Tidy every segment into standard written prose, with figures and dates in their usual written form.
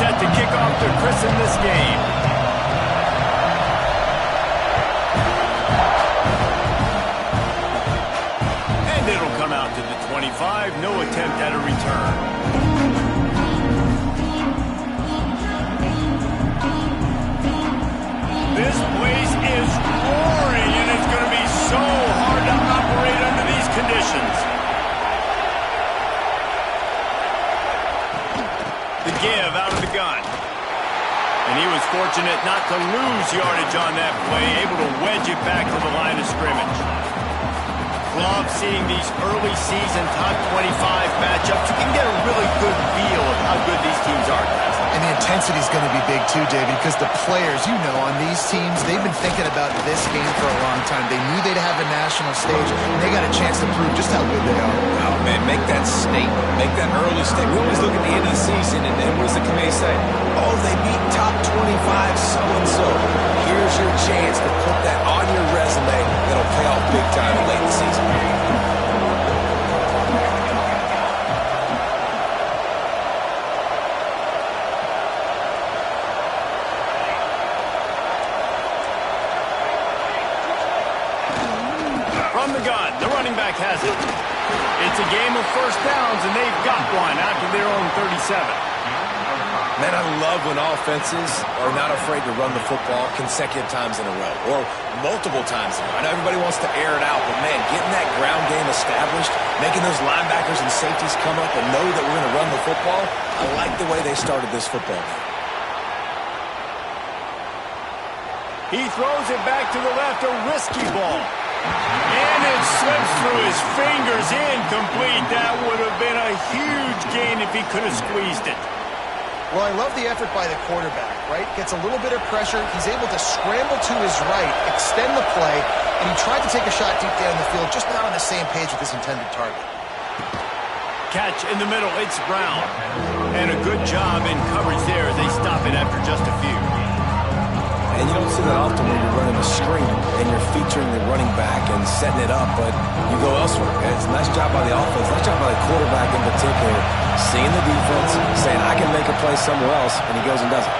set to kick off to christen this game. And it'll come out to the 25. No attempt at a return. This place is roaring, and it's going to be so hard to operate under these conditions. The give out of the gun. And he was fortunate not to lose yardage on that play, able to wedge it back to the line of scrimmage. Love seeing these early season top 25 matchups. You can get a really good feel of how good these teams are. And the intensity is going to be big too, David, because the players, you know, on these teams, they've been thinking about this game for a long time. They knew they'd have a national stage, and they got a chance to prove just how good they are. Oh, man, make that statement. Make that early statement. We always look at the end of the season, and what does the committee say? Oh, they beat top 25 so-and-so. Here's your chance to put that on your resume that'll pay off big time late in the season. From the gun, the running back has it. It's a game of first downs, and they've got one after their own 37. Man, I love when offenses are not afraid to run the football consecutive times in a row or multiple times in a row. I know everybody wants to air it out, but, man, getting that ground game established, making those linebackers and safeties come up and know that we're going to run the football, I like the way they started this football game. He throws it back to the left, a risky ball. And it slips through his fingers, incomplete. That would have been a huge gain if he could have squeezed it. Well, I love the effort by the quarterback, right? Gets a little bit of pressure. He's able to scramble to his right, extend the play, and he tried to take a shot deep down the field, just not on the same page with his intended target. Catch in the middle, it's Brown. And a good job in coverage there as they stop it after just a few. And you don't see that often when you're running a screen and you're featuring the running back and setting it up, but you go elsewhere. And it's a nice job by the offense, nice job by the quarterback in particular, seeing the defense, saying, I can make a play somewhere else, and he goes and does it.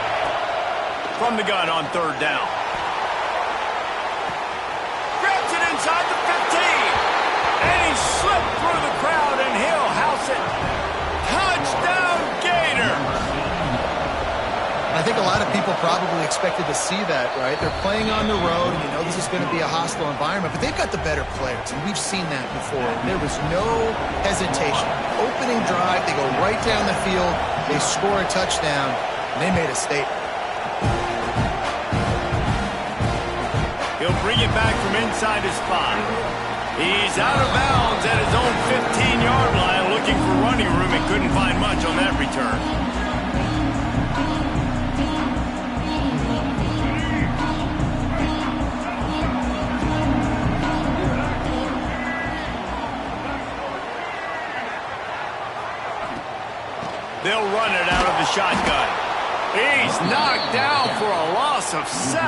From the gun on third down. Grabs it inside the 15. And he slipped through the crowd, and he'll house it. Touchdown, Gator! I think a lot of people probably expected to see that, right? They're playing on the road, and you know this is going to be a hostile environment, but they've got the better players, and we've seen that before. There was no hesitation. Opening drive, they go right down the field, they score a touchdown, and they made a statement. He'll bring it back from inside his spot. He's out of bounds at his own 15-yard line, looking for running room and couldn't find much on that return. They'll run it out of the shotgun. He's knocked down for a loss of 7.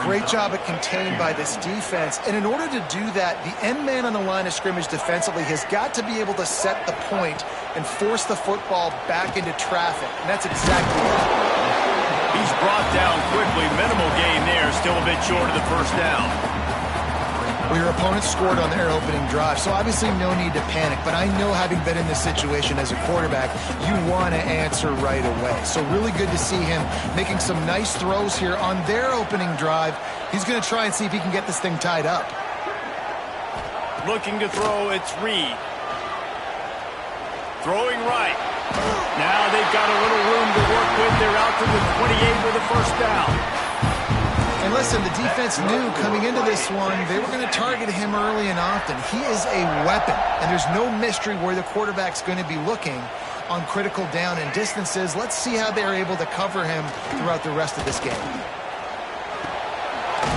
Great job at contained by this defense. And in order to do that, the end man on the line of scrimmage defensively has got to be able to set the point and force the football back into traffic. And that's exactly what happened. He's brought down quickly. Minimal gain there. Still a bit short of the first down. Well, your opponent scored on their opening drive, so obviously no need to panic. But I know, having been in this situation as a quarterback, you want to answer right away. So really good to see him making some nice throws here on their opening drive. He's going to try and see if he can get this thing tied up. Looking to throw, it's Reed. Throwing right. Now they've got a little room to work with. They're out to the 28 with a first down. And listen, the defense knew coming into this one they were going to target him early and often. He is a weapon, and there's no mystery where the quarterback's going to be looking on critical down and distances. Let's see how they're able to cover him throughout the rest of this game.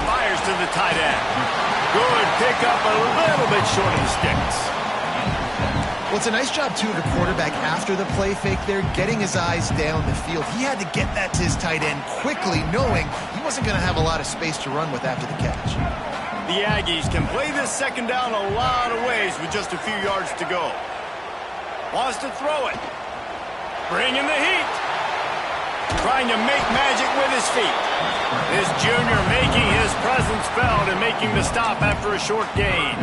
Fires to the tight end. Good pickup, a little bit short of the sticks. Well, it's a nice job, too, of the quarterback after the play fake there, getting his eyes down the field. He had to get that to his tight end quickly, knowing he wasn't going to have a lot of space to run with after the catch. The Aggies can play this second down a lot of ways with just a few yards to go. Wants to throw it. Bringing the heat. trying to make magic with his feet. This junior making his presence felt and making the stop after a short gain.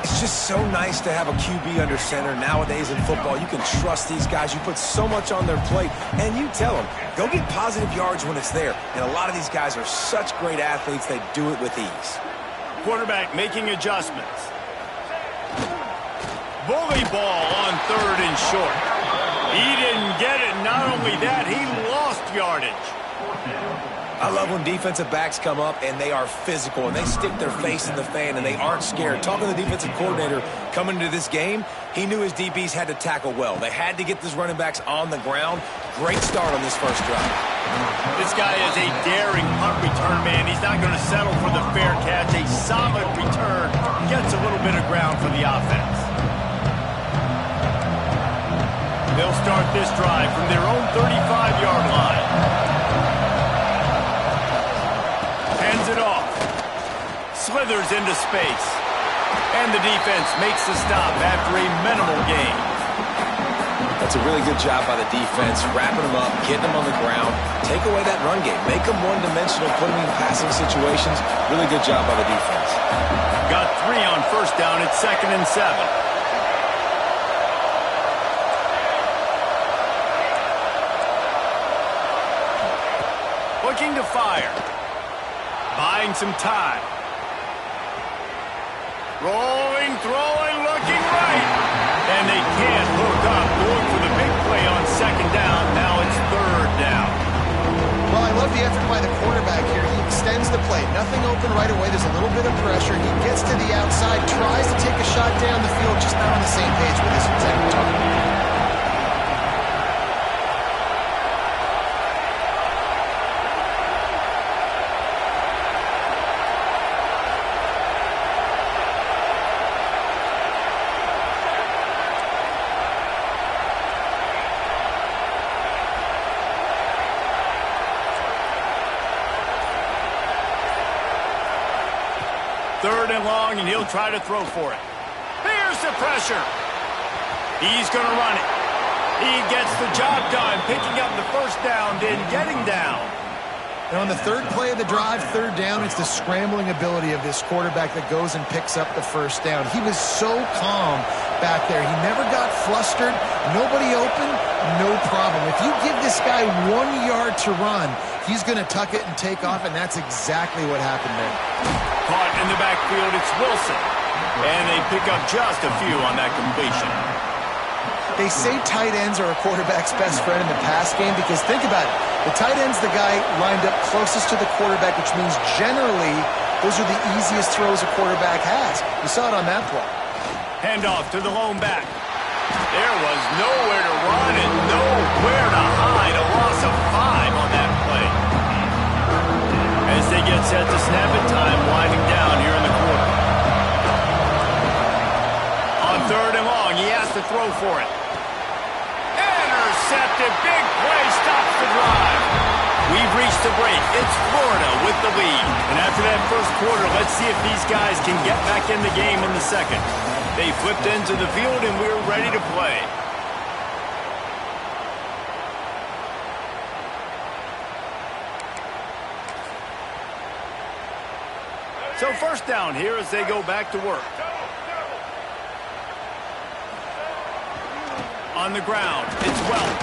It's just so nice to have a QB under center. Nowadays in football, you can trust these guys. You put so much on their plate, and you tell them, go get positive yards when it's there. And a lot of these guys are such great athletes, they do it with ease. Quarterback making adjustments. Bully ball on 3rd and short. He didn't get it. Not only that, he lost yardage. I love when defensive backs come up and they are physical and they stick their face in the fan and they aren't scared. Talking to the defensive coordinator coming into this game, he knew his DBs had to tackle well. They had to get these running backs on the ground. Great start on this first drive. This guy is a daring punt return man. He's not going to settle for the fair catch. A solid return gets a little bit of ground for the offense. They'll start this drive from their own 35-yard line. Hands it off. Slithers into space. And the defense makes the stop after a minimal gain. That's a really good job by the defense, wrapping them up, getting them on the ground, take away that run game, make them one-dimensional, put them in passing situations. Really good job by the defense. Got 3 on first down. It's 2nd and 7. Looking to fire. Buying some time. Rolling, throwing, looking right. And they can't hook up. Going for the big play on 2nd down. Now it's 3rd down. Well, I love the effort by the quarterback here. He extends the play. Nothing open right away. There's a little bit of pressure. He gets to the outside, tries to take a shot down the field, just not on the same page with his intended target. Third and long, and he'll try to throw for it. Here's the pressure. He's going to run it. He gets the job done, picking up the first down, then getting down. And on the 3rd play of the drive, 3rd down, it's the scrambling ability of this quarterback that goes and picks up the first down. He was so calm back there. He never got flustered. Nobody open, no problem. If you give this guy 1 yard to run, he's going to tuck it and take off, and that's exactly what happened there. Caught in the backfield, it's Wilson. And they pick up just a few on that completion. They say tight ends are a quarterback's best friend in the pass game because think about it. The tight end's the guy lined up closest to the quarterback, which means generally those are the easiest throws a quarterback has. You saw it on that play. Handoff to the lone back. There was nowhere to run and nowhere to hide. A loss of 5 on that play. As they get set to snap it, time winding down here in the quarter. On 3rd and long, he has to throw for it. Intercepted, big play, stops the drive. We've reached the break. It's Florida with the lead. And after that first quarter, let's see if these guys can get back in the game in the second. They flipped into the field, and we're ready to play. So first down here as they go back to work. On the ground, it's Welch.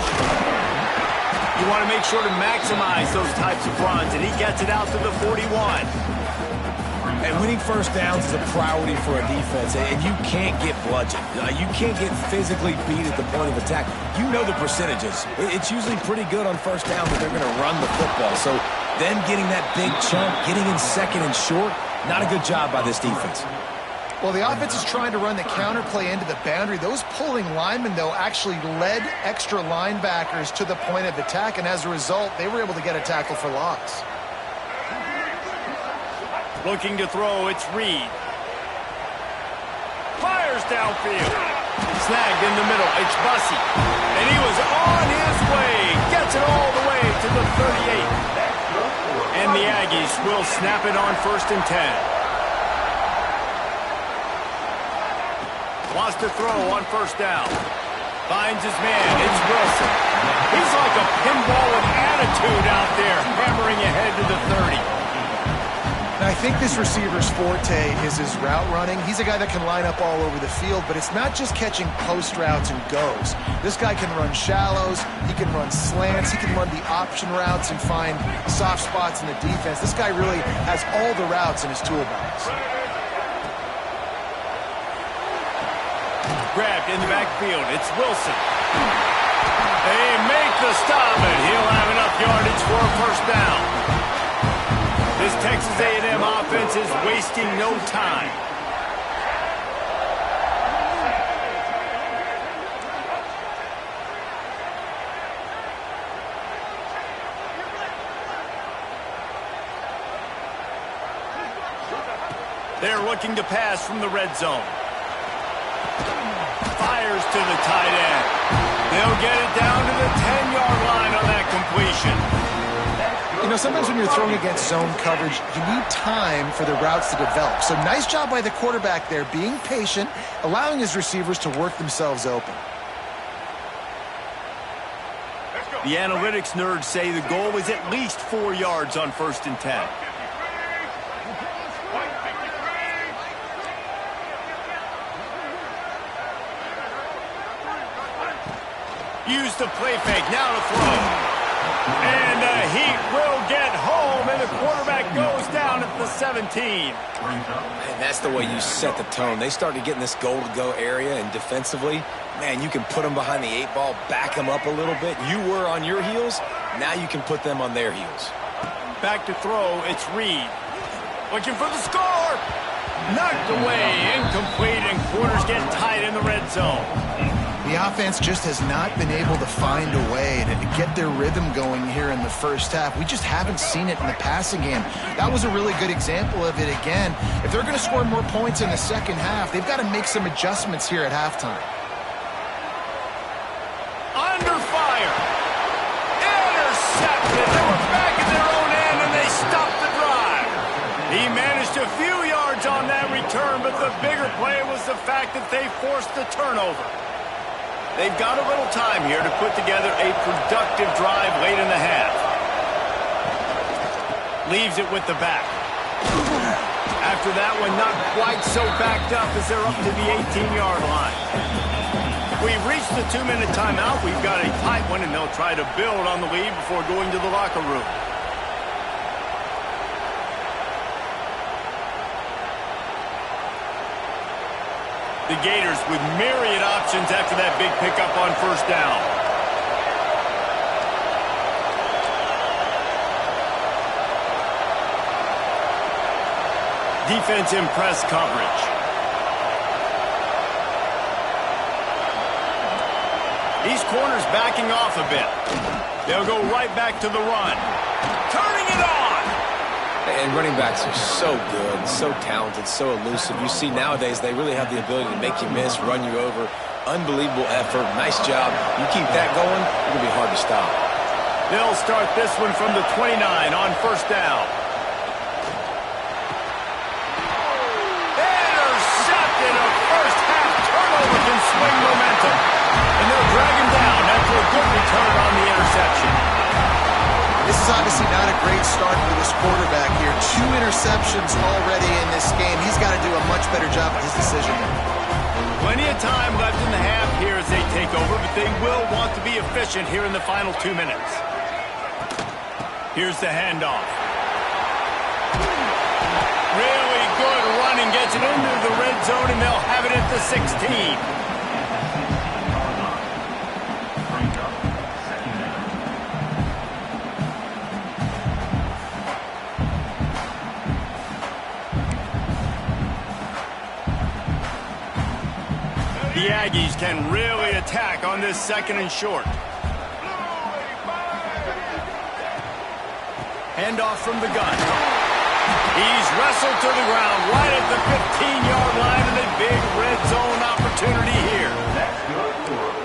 You want to make sure to maximize those types of runs, and he gets it out to the 41. And winning first downs is a priority for a defense, and you can't get bludgeoned. You can't get physically beat at the point of attack. You know the percentages. It's usually pretty good on first down that they're going to run the football. So then getting that big chunk, getting in 2nd and short, not a good job by this defense. Well, the offense is trying to run the counter play into the boundary. Those pulling linemen, though, actually led extra linebackers to the point of attack, and as a result, they were able to get a tackle for loss. Looking to throw, it's Reed. Fires downfield. Snagged in the middle, it's Bussey. And he was on his way. Gets it all the way to the 38. And the Aggies will snap it on 1st and 10. Wants to throw on first down. Finds his man. It's Wilson. He's like a pinball with attitude there, hammering ahead to the 30. And I think this receiver's forte is his route running. He's a guy that can line up all over the field, but it's not just catching post routes and goes. This guy can run shallows, he can run slants, he can run the option routes and find soft spots in the defense. This guy really has all the routes in his toolbox. Grabbed in the backfield. It's Wilson. They make the stop, and he'll have enough yardage for a first down. This Texas A&M offense is wasting no time. They're looking to pass from the red zone. Fires to the tight end. They'll get it down to the 10-yard line on that completion. You know, sometimes when you're throwing against zone coverage, you need time for the routes to develop. So nice job by the quarterback there, being patient, allowing his receivers to work themselves open. The analytics nerds say the goal is at least 4 yards on 1st and 10. Use the play fake, now to throw. And the Heat will get home, and the quarterback goes down at the 17. And that's the way you set the tone. They started getting this goal-to-go area, and defensively, man, you can put them behind the 8 ball, back them up a little bit. You were on your heels, now you can put them on their heels. Back to throw, it's Reed. Looking for the score. Knocked away, incomplete, and quarters get tight in the red zone. The offense just has not been able to find a way to get their rhythm going here in the first half. We just haven't seen it in the passing game. That was a really good example of it again. If they're going to score more points in the second half, they've got to make some adjustments here at halftime. Under fire. Intercepted. They were back in their own end, and they stopped the drive. He managed a few yards on that return, but the bigger play was the fact that they forced the turnover. They've got a little time here to put together a productive drive late in the half. Leaves it with the back. After that one, not quite so backed up as they're up to the 18-yard line. We've reached the 2-minute timeout. We've got a tight one, and they'll try to build on the lead before going to the locker room. The Gators with myriad options after that big pickup on first down. Defense in press coverage. These corners backing off a bit. They'll go right back to the run. Turning it on. And running backs are so good, so talented, so elusive. You see nowadays they really have the ability to make you miss, run you over. Unbelievable effort. Nice job. You keep that going, it's going to be hard to stop. They'll start this one from the 29 on first down. Intercepted. A first half turnover can swing momentum. And they'll drag him down after a good return on the interception. This is obviously not a great start for this quarterback here. 2 interceptions already in this game. He's got to do a much better job with his decision making. Plenty of time left in the half here as they take over, but they will want to be efficient here in the final 2 minutes. Here's the handoff. Really good running, gets it into the red zone, and they'll have it at the 16. The Aggies can really attack on this 2nd and short. Handoff from the gun. He's wrestled to the ground right at the 15-yard line, and a big red zone opportunity here.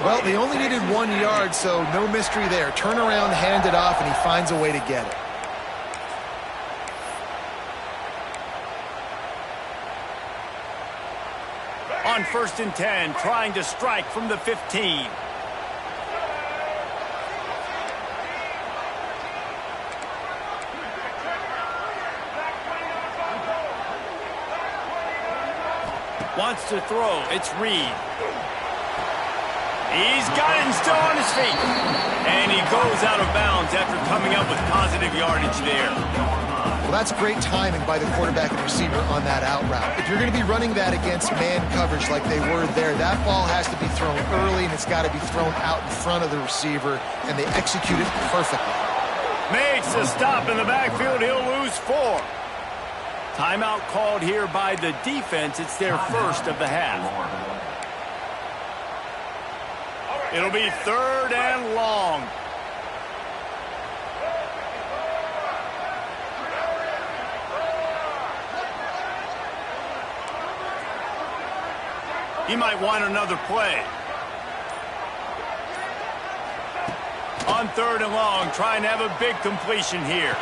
Well, they only needed 1 yard, so no mystery there. Turn around, hand it off, and he finds a way to get it. On 1st and 10, trying to strike from the 15. Wants to throw. It's Reed. He's got it and still on his feet. And he goes out of bounds after coming up with positive yardage there. Well, that's great timing by the quarterback and receiver on that out route. If you're going to be running that against man coverage like they were there, that ball has to be thrown early, and it's got to be thrown out in front of the receiver, and they execute it perfectly. Makes a stop in the backfield. He'll lose 4. Timeout called here by the defense. It's their first of the half. It'll be 3rd and long. He might want another play. On 3rd and long, trying to have a big completion here.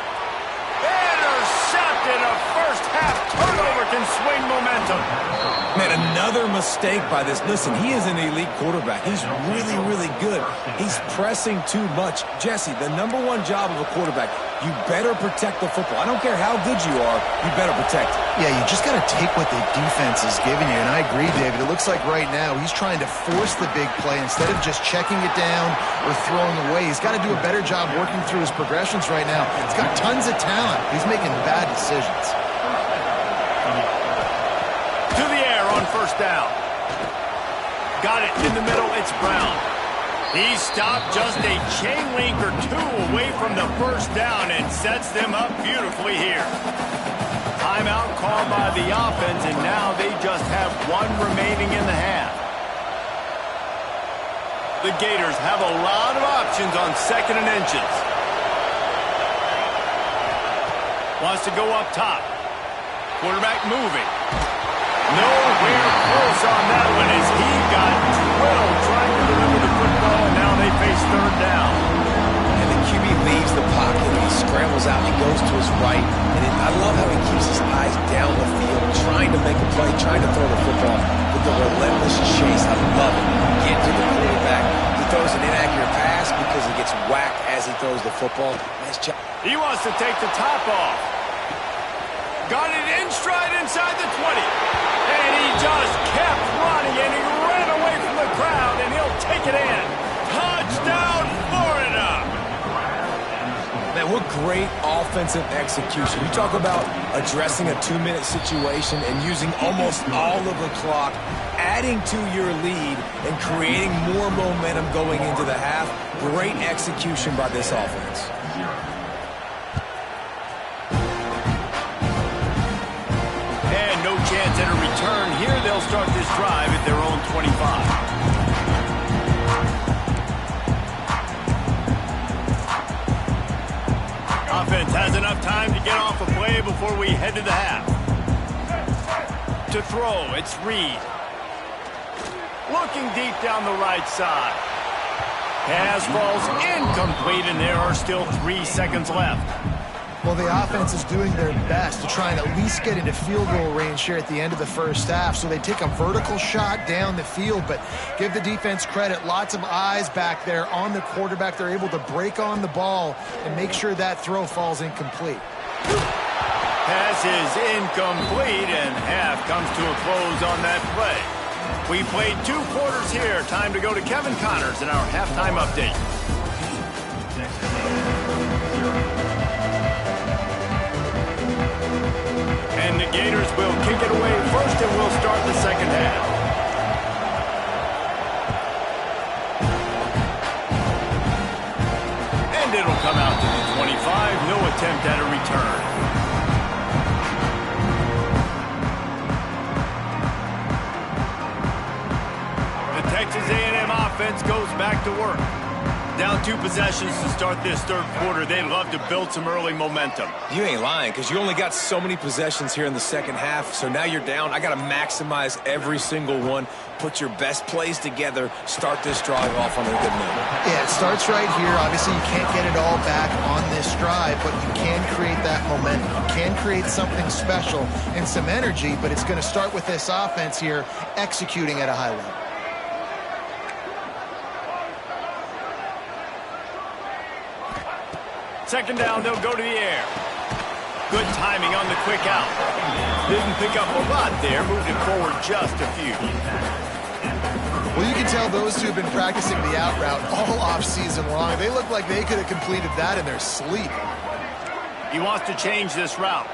Intercepted. A first half turnover can swing momentum. Man, another mistake by this. Listen, he is an elite quarterback. He's really, really good. He's pressing too much. Jesse, the #1 job of a quarterback, you better protect the football. I don't care how good you are, you better protect it. Yeah, you just got to take what the defense is giving you, and I agree, David. It looks like right now he's trying to force the big play instead of just checking it down or throwing away. He's got to do a better job working through his progressions right now. He's got tons of talent. He's making bad decisions. To the air on 1st down. Got it in the middle. It's Brown. He stopped just a chain link or 2 away from the 1st down and sets them up beautifully here. Timeout called by the offense, and now they just have 1 remaining in the half. The Gators have a lot of options on 2nd and inches. Wants to go up top. Quarterback moving. Nowhere close on that one as he got drilled trying to deliver the football, and now they face 3rd down. And the QB leaves the pocket, and he scrambles out, he goes to his right, and I love how he keeps his eyes down the field, trying to make a play, trying to throw the football with the relentless chase. I love it. Get to the quarterback. He throws an inaccurate pass because he gets whacked as he throws the football. Nice job. He wants to take the top off. Got it in stride inside the 20. And he just kept running, and he ran away from the crowd, and he'll take it in. Touchdown, Florida! Man, what great offensive execution. You talk about addressing a 2-minute situation and using almost all of the clock, adding to your lead, and creating more momentum going into the half. Great execution by this offense. No chance at a return here. They'll start this drive at their own 25. Offense has enough time to get off a play before we head to the half. To throw, it's Reed. Looking deep down the right side. Pass falls incomplete, and there are still 3 seconds left. Well, the offense is doing their best to try and at least get into field goal range here at the end of the 1st half. So they take a vertical shot down the field, but give the defense credit. Lots of eyes back there on the quarterback. They're able to break on the ball and make sure that throw falls incomplete. Pass is incomplete, and half comes to a close on that play. We played 2 quarters here. Time to go to Kevin Connors in our halftime update. And the Gators will kick it away first, and we'll start the 2nd half. And it'll come out to the 25. No attempt at a return. The Texas A&M offense goes back to work. Down 2 possessions to start this 3rd quarter. They'd love to build some early momentum. You ain't lying, because you only got so many possessions here in the 2nd half, so now you're down. I got to maximize every single one, put your best plays together, start this drive off on a good note. Yeah, it starts right here. Obviously, you can't get it all back on this drive, but you can create that momentum. You can create something special and some energy, but it's going to start with this offense here executing at a high level. Second down, they'll go to the air. Good timing on the quick out. Didn't pick up a lot there, moved it forward just a few. Well, you can tell those two have been practicing the out route all off-season long. They look like they could have completed that in their sleep. He wants to change this route.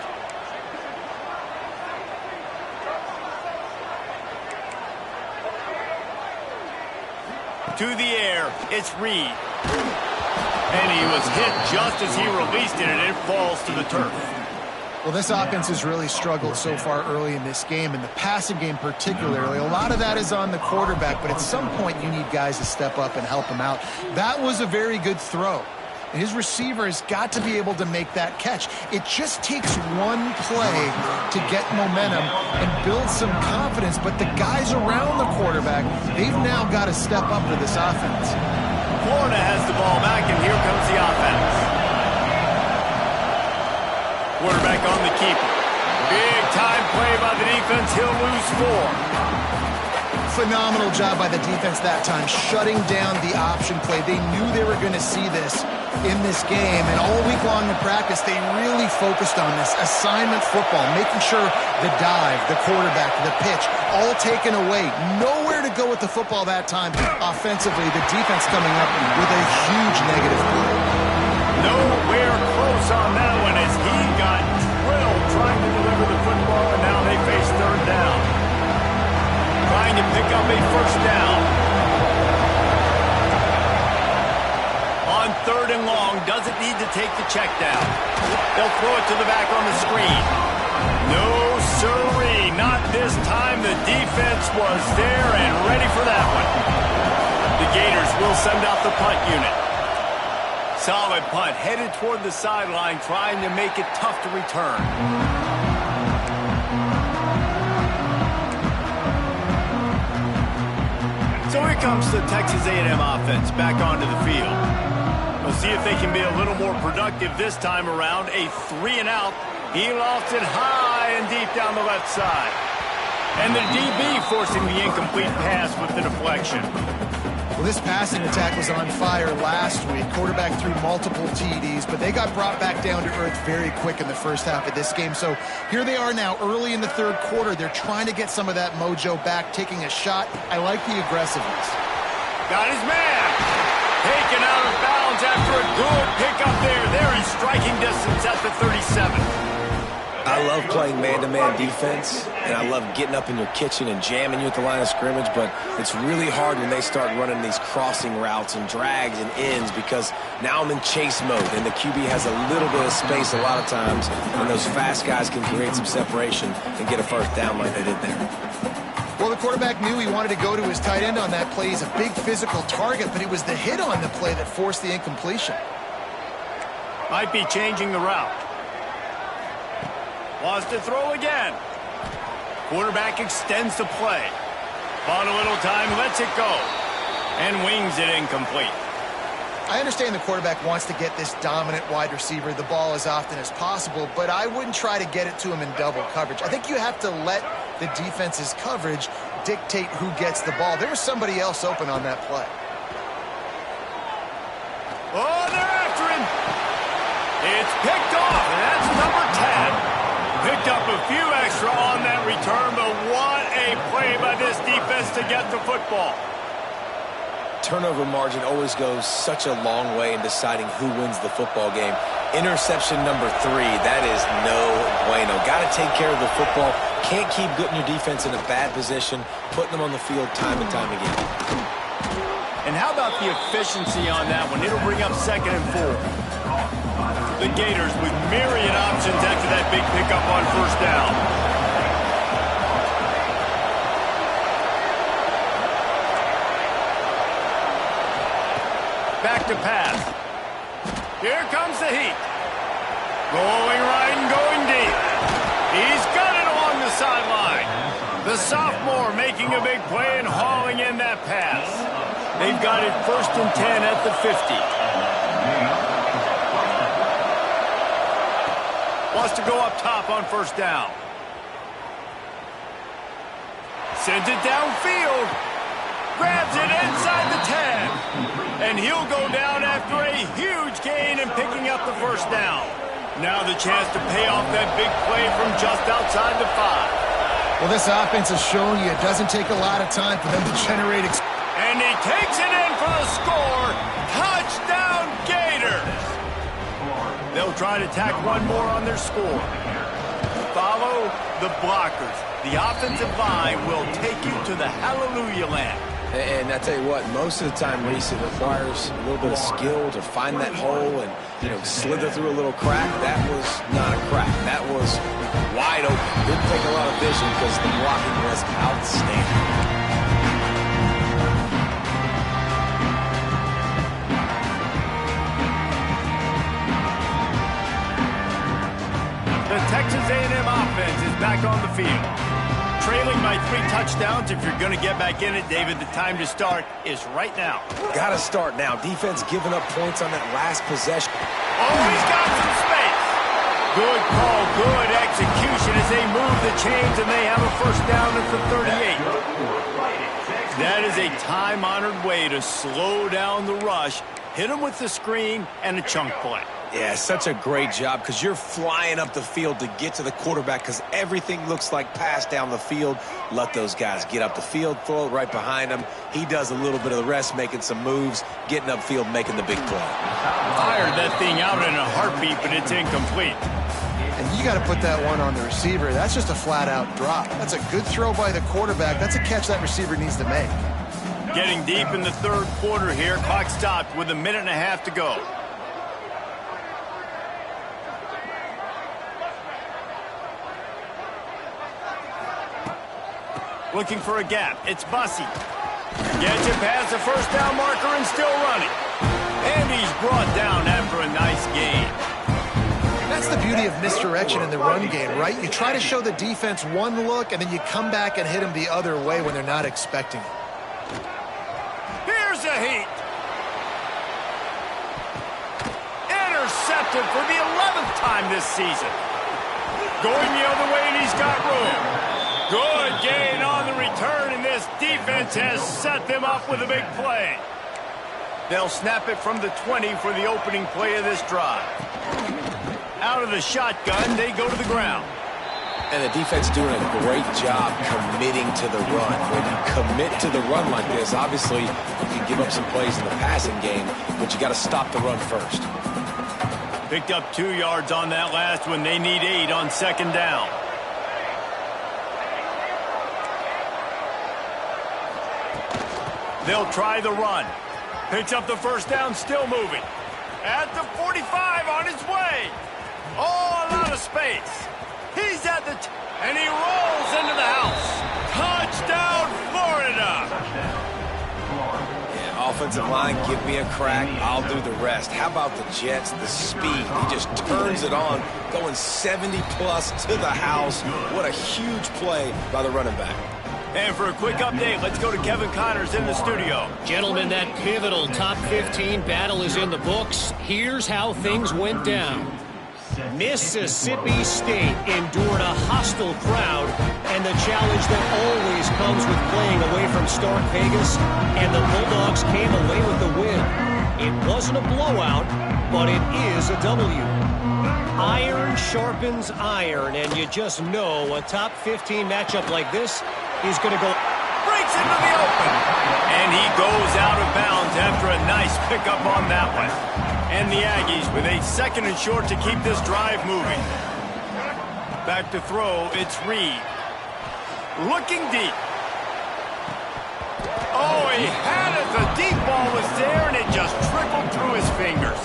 To the air, it's Reed. And he was hit just as he released it, and it falls to the turf. Well, this offense has really struggled so far early in this game, and the passing game particularly. A lot of that is on the quarterback, but at some point you need guys to step up and help him out. That was a very good throw. His receiver has got to be able to make that catch. It just takes one play to get momentum and build some confidence, but the guys around the quarterback, they've now got to step up to this offense. Florida has the ball back, and here comes the offense. Quarterback on the keeper. Big time play by the defense. He'll lose 4. Phenomenal job by the defense that time, shutting down the option play. They knew they were going to see this in this game, and all week long in practice, they really focused on this assignment football, making sure the dive, the quarterback, the pitch, all taken away. Nowhere to go with the football that time. Offensively, the defense coming up with a huge negative play. Nowhere close on that one as he got drilled trying to deliver the football, and now they face third down. Trying to pick up a first down. On 3rd and long, doesn't need to take the check down. They'll throw it to the back on the screen. No siree, not this time. The defense was there and ready for that one. The Gators will send out the punt unit. Solid punt, headed toward the sideline, trying to make it tough to return. So here comes the Texas A&M offense back onto the field. We'll see if they can be a little more productive this time around. A 3-and-out. He lost it high and deep down the left side. And the DB forcing the incomplete pass with the deflection. Well, this passing attack was on fire last week. Quarterback threw multiple TDs, but they got brought back down to earth very quick in the first half of this game. So here they are now early in the 3rd quarter. They're trying to get some of that mojo back, taking a shot. I like the aggressiveness. Got his man. Taken out of bounds after a good pickup there. They're in striking distance at the 37. I love playing man-to-man defense, and I love getting up in your kitchen and jamming you at the line of scrimmage, but it's really hard when they start running these crossing routes and drags and ends because now I'm in chase mode, and the QB has a little bit of space a lot of times, and those fast guys can create some separation and get a first down like they did there. Well, the quarterback knew he wanted to go to his tight end on that play. He's a big physical target, but it was the hit on the play that forced the incompletion. Might be changing the route. Wants to throw again. Quarterback extends the play. Bought a little time, lets it go. And wings it incomplete. I understand the quarterback wants to get this dominant wide receiver the ball as often as possible, but I wouldn't try to get it to him in double coverage. I think you have to let the defense's coverage dictate who gets the ball. There was somebody else open on that play. Oh, they're after him. It's picked off, and that's number 10. Picked up a few extra on that return, but what a play by this defense to get the football. Turnover margin always goes such a long way in deciding who wins the football game. Interception number 3, that is no bueno. Got to take care of the football. Can't keep putting your defense in a bad position, putting them on the field time and time again. And how about the efficiency on that one? It'll bring up 2nd and 4. The Gators with myriad options after that big pickup on first down. Back to pass. Here comes the heat. Going right and going deep. He's got it along the sideline. The sophomore making a big play and hauling in that pass. They've got it 1st and 10 at the 50. Wants to go up top on first down. Sends it downfield. Grabs it inside the 10. And he'll go down after a huge gain and picking up the first down. Now the chance to pay off that big play from just outside the 5. Well, this offense has shown you it doesn't take a lot of time for them to generate. And he takes it in for the score. Touchdown, Gators. They'll try to tack one more on their score. Follow the blockers. The offensive line will take you to the hallelujah land. And I tell you what, most of the time, Reese, it requires a little bit of skill to find that hole and, slither through a little crack. That was not a crack. That was wide open. Didn't take a lot of vision because the blocking was outstanding. The Texas A&M offense is back on the field. Trailing by 3 touchdowns. If you're going to get back in it, David, the time to start is right now. Got to start now. Defense giving up points on that last possession. Oh, he's got some space. Good call, good execution as they move the chains and they have a first down at the 38. That is a time-honored way to slow down the rush, hit them with the screen, and a chunk play. Yeah, such a great job because you're flying up the field to get to the quarterback because everything looks like pass down the field. Let those guys get up the field, throw it right behind him. He does a little bit of the rest, making some moves, getting upfield, making the big play. Fired that thing out in a heartbeat, but it's incomplete. And you got to put that one on the receiver. That's just a flat-out drop. That's a good throw by the quarterback. That's a catch that receiver needs to make. Getting deep in the third quarter here. Clock stopped with 1.5 minutes to go. Looking for a gap. It's Bussey. Gets it past the first down marker and still running. And he's brought down after a nice gain. That's the beauty of misdirection in the run game, right? You try to show the defense one look, and then you come back and hit them the other way when they're not expecting it. Here's a heat. Intercepted for the 11th time this season. Going the other way, and he's got room. Good gain on the return, and this defense has set them up with a big play. They'll snap it from the 20 for the opening play of this drive. Out of the shotgun, they go to the ground. And the defense doing a great job committing to the run. When you commit to the run like this, obviously you can give up some plays in the passing game, but you got to stop the run first. Picked up 2 yards on that last one. They need 8 on second down. They'll try the run. Picks up the first down, still moving. At the 45, on his way. Oh, a lot of space. He's at the and he rolls into the house. Touchdown, Florida. Yeah, offensive line, give me a crack. I'll do the rest. How about the Jets, the speed? He just turns it on, going 70-plus to the house. What a huge play by the running back. And for a quick update, let's go to Kevin Connors in the studio. Gentlemen, that pivotal top 15 battle is in the books. Here's how things went down. Mississippi State endured a hostile crowd and the challenge that always comes with playing away from Stark Vegas, and the Bulldogs came away with the win. It wasn't a blowout, but it is a W. Iron sharpens iron, and you just know a top 15 matchup like this is going to go. Breaks into the open. And he goes out of bounds after a nice pickup on that one. And the Aggies with a 2nd and short to keep this drive moving. Back to throw, it's Reed. Looking deep. Oh, he had it. The deep ball was there, and it just trickled through his fingers.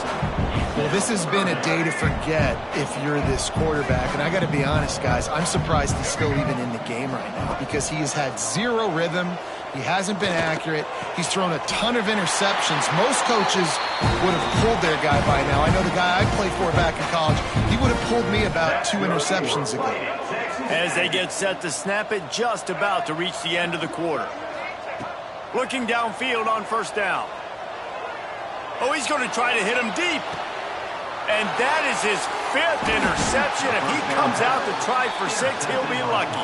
Well, this has been a day to forget if you're this quarterback. And I got to be honest, guys, I'm surprised he's still even in the game right now because he has had 0 rhythm. He hasn't been accurate. He's thrown a ton of interceptions. Most coaches would have pulled their guy by now. I know the guy I played for back in college, he would have pulled me about 2 interceptions ago. As they get set to snap it, just about to reach the end of the quarter. Looking downfield on first down. Oh, he's going to try to hit him deep. And that is his 5th interception. If he comes out to try for 6, he'll be lucky.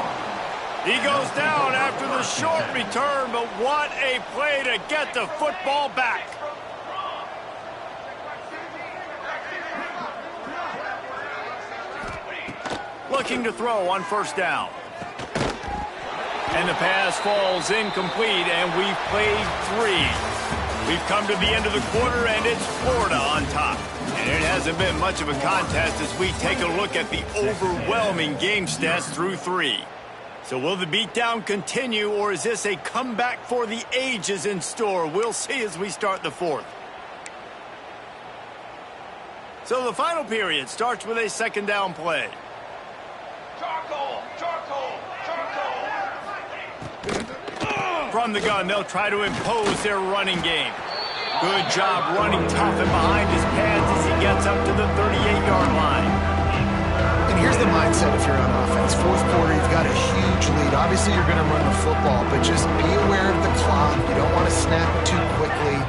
He goes down after the short return, but what a play to get the football back. looking to throw on first down. And the pass falls incomplete, and we've played 3. We've come to the end of the quarter, and it's Florida on top. And it hasn't been much of a contest as we take a look at the overwhelming game stats through 3. So will the beatdown continue, or is this a comeback for the ages in store? We'll see as we start the 4th. So the final period starts with a second down play. Charcoal! Charcoal! Charcoal! From the gun, they'll try to impose their running game. Good job running tough and behind his pads as he gets up to the 38-yard line. And here's the mindset if you're on offense. 4th quarter, you've got a huge lead. Obviously, you're going to run the football, but just be aware of the clock. You don't want to snap it too quickly.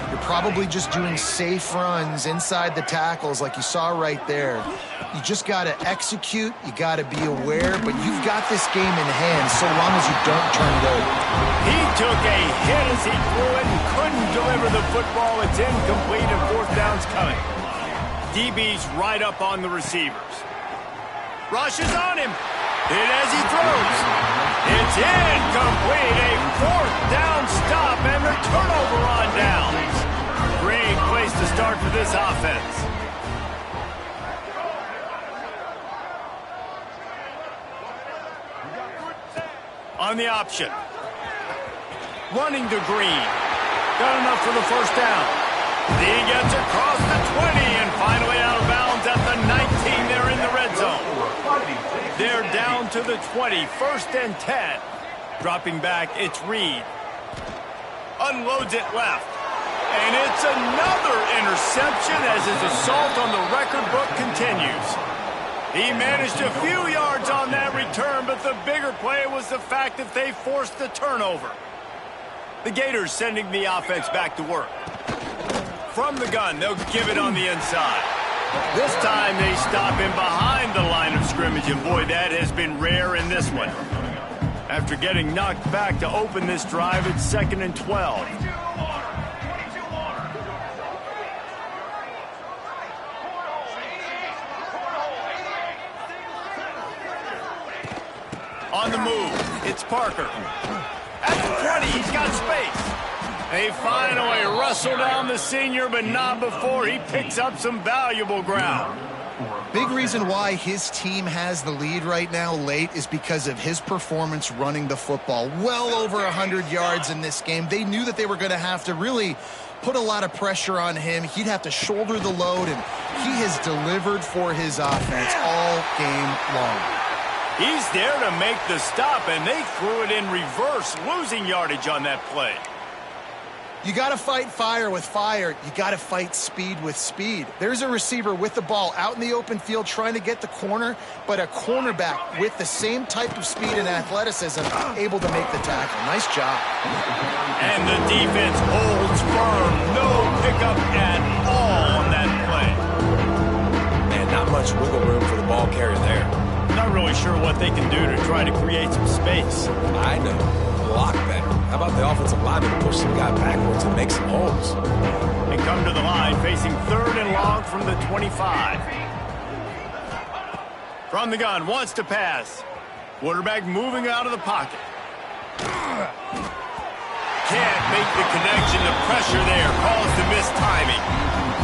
You're probably just doing safe runs inside the tackles like you saw right there. You just got to execute. You got to be aware, but you've got this game in hand so long as you don't turn it over. He took a hit as he threw it and couldn't deliver the football. It's incomplete and 4th down's coming. DB's right up on the receivers. Rushes on him. Hit as he throws. It's incomplete. A 4th down stop and the turnover on downs. Great place to start for this offense. On the option. Running to Green. Got enough for the first down. He gets across the 20 and finally out of bounds at the 19. They're in the red zone. They're down to the 20. 1st and 10. Dropping back, it's Reed. Unloads it left. And it's another interception as his assault on the record book continues. He managed a few yards on that return, but the bigger play was the fact that they forced the turnover. The Gators sending the offense back to work. From the gun, they'll give it on the inside. This time they stop him behind the line of scrimmage, and boy, that has been rare in this one. After getting knocked back to open this drive, it's 2nd and 12. On the move, it's Parker. At the 20, he's got space. They finally wrestle down the senior, but not before he picks up some valuable ground. Big reason why his team has the lead right now late is because of his performance running the football. Well over 100 yards in this game. They knew that they were going to have to really put a lot of pressure on him. He'd have to shoulder the load, and he has delivered for his offense all game long. He's there to make the stop, and they threw it in reverse, losing yardage on that play. You got to fight fire with fire. You got to fight speed with speed. There's a receiver with the ball out in the open field trying to get the corner, but a cornerback with the same type of speed and athleticism able to make the tackle. Nice job. And the defense holds firm. No pickup at all on that play. Man, not much wiggle room for the ball carrier there. Not really sure what they can do to try to create some space. I know. Block better. How about the offensive lineman push some guy backwards and make some holes? They come to the line facing 3rd and long from the 25. From the gun, wants to pass. Quarterback moving out of the pocket. Can't make the connection. The pressure there caused the missed timing.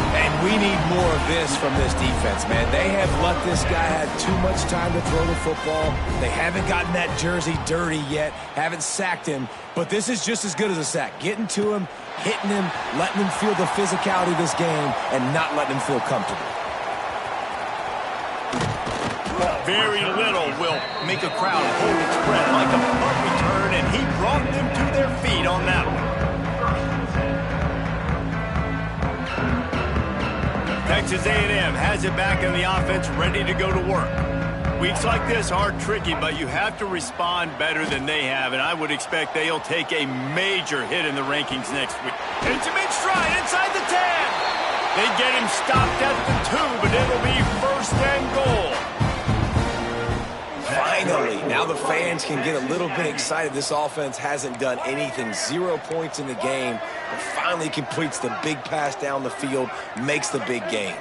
And we need more of this from this defense, man. They have let this guy have too much time to throw the football. They haven't gotten that jersey dirty yet, haven't sacked him, but this is just as good as a sack. Getting to him, hitting him, letting him feel the physicality of this game, and not letting him feel comfortable. Very little will make a crowd hold its breath like a punt return, and he brought them to their feet on that one. Texas A&M has it back in the offense, ready to go to work. Weeks like this are tricky, but you have to respond better than they have, and I would expect they'll take a major hit in the rankings next week. It's a mid-stride inside the 10. They get him stopped at the 2, but it'll be 1st and goal. Finally, now the fans can get a little bit excited. This offense hasn't done anything. 0 points in the game, but finally completes the big pass down the field, makes the big game.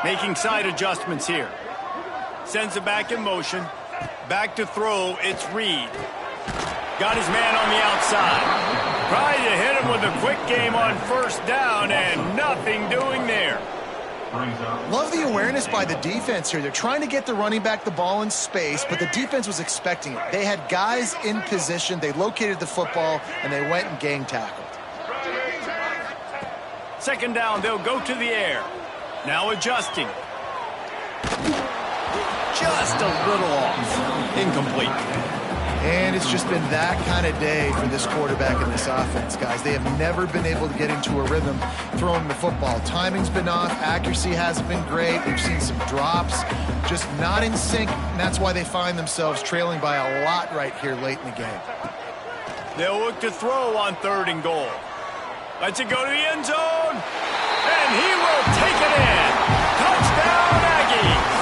Making side adjustments here. Sends it back in motion. Back to throw, it's Reed. Got his man on the outside. Tried to hit him with a quick game on first down, and nothing doing there. Love the awareness by the defense here. They're trying to get the running back the ball in space, but the defense was expecting it. They had guys in position. They located the football, and they went and gang tackled. Second down, they'll go to the air. Now adjusting. Just a little off. Incomplete. And it's just been that kind of day for this quarterback and this offense, guys. They have never been able to get into a rhythm throwing the football. Timing's been off. Accuracy hasn't been great. We've seen some drops. Just not in sync, and that's why they find themselves trailing by a lot right here late in the game. They'll look to throw on 3rd and goal. Lets it go to the end zone. And he will take it in. Touchdown, Aggies.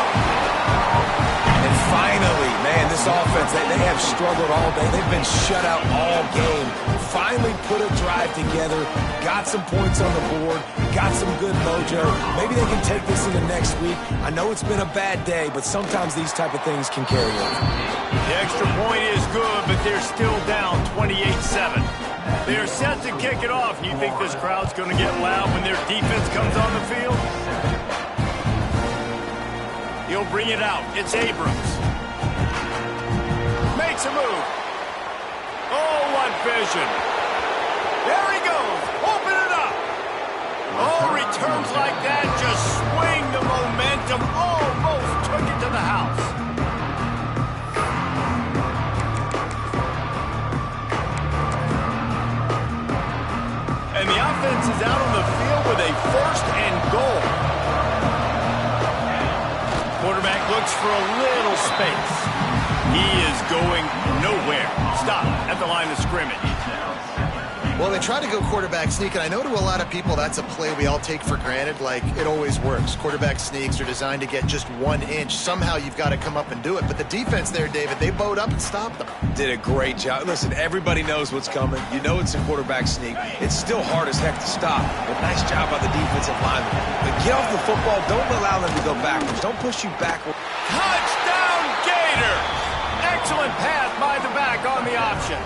And finally, man, this offense, they have struggled all day. They've been shut out all game. Finally put a drive together, got some points on the board, got some good mojo. Maybe they can take this into next week. I know it's been a bad day, but sometimes these type of things can carry over. The extra point is good, but they're still down 28-7. They're set to kick it off. You think this crowd's going to get loud when their defense comes on the field? He'll bring it out. It's Abrams. Makes a move. Oh, what vision. There he goes. Open it up. Oh, returns like that just swing the momentum. Almost took it to the house. And the offense is out on the field with a 1st and goal. Quarterback looks for a little space. He is going nowhere. Stop at the line of scrimmage. Well, they try to go quarterback sneak, and I know to a lot of people that's a play we all take for granted, like it always works. Quarterback sneaks are designed to get just 1 inch. Somehow you've got to come up and do it. But the defense there, David, they bowed up and stopped them. Did a great job. Listen, everybody knows what's coming. You know it's a quarterback sneak. It's still hard as heck to stop. But nice job by the defensive lineman. But get off the football. Don't allow them to go backwards. Don't push you backward. Touchdown, Gators! Excellent pass by the back on the option.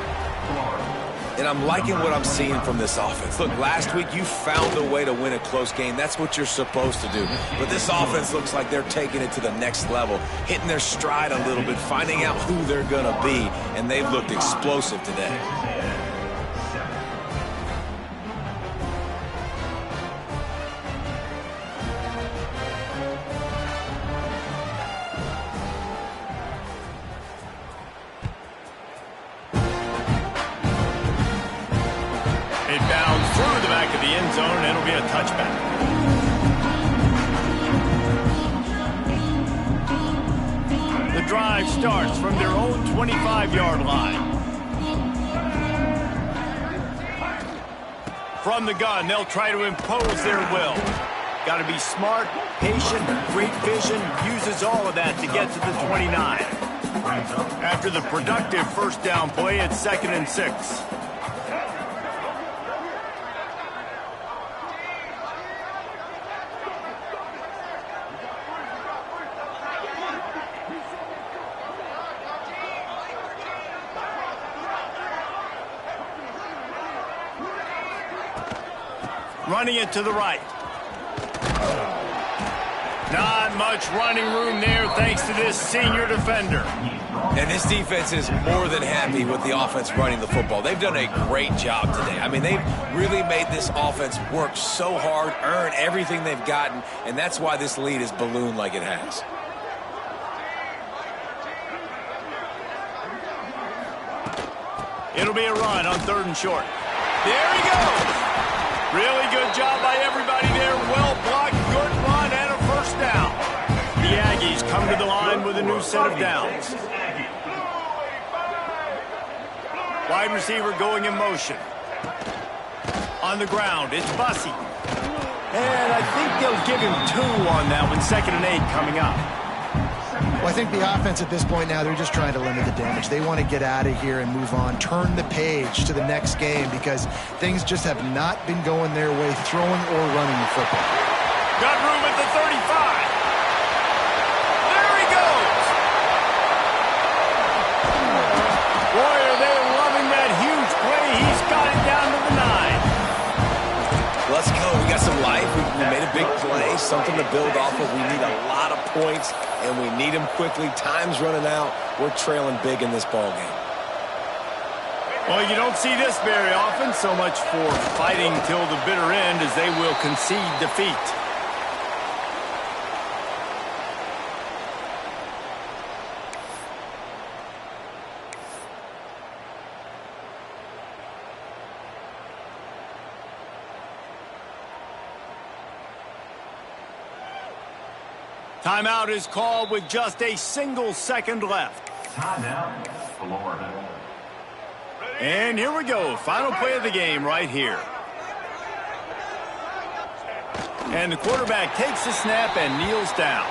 And I'm liking what I'm seeing from this offense. Look, last week you found a way to win a close game. That's what you're supposed to do. But this offense looks like they're taking it to the next level, hitting their stride a little bit, finding out who they're going to be, and they've looked explosive today. It bounds through the back of the end zone, and it'll be a touchback. The drive starts from their own 25-yard line. From the gun, they'll try to impose their will. Got to be smart, patient, great vision, uses all of that to get to the 29. After the productive 1st down play, it's 2nd and 6. Running it to the right. Not much running room there thanks to this senior defender. And this defense is more than happy with the offense running the football. They've done a great job today. I mean, they've really made this offense work so hard, earn everything they've gotten, and that's why this lead is ballooned like it has. It'll be a run on 3rd and short. There he goes. Really good job by everybody there. Well blocked, good run, and a 1st down. The Aggies come to the line with a new set of downs. Wide receiver going in motion. On the ground, it's Bussey. And I think they'll give him 2 on that one. 2nd and 8 coming up. Well, I think the offense at this point now, they're just trying to limit the damage. They want to get out of here and move on, turn the page to the next game because things just have not been going their way, throwing or running the football. Got room at the 35. Facts of life. We made a big play, something to build off of. We need a lot of points, and we need them quickly. Time's running out. We're trailing big in this ball game. Well, you don't see this very often. So much for fighting till the bitter end as they will concede defeat. Timeout is called with just a single second left. Timeout, Florida. And here we go. Final play of the game right here. And the quarterback takes the snap and kneels down.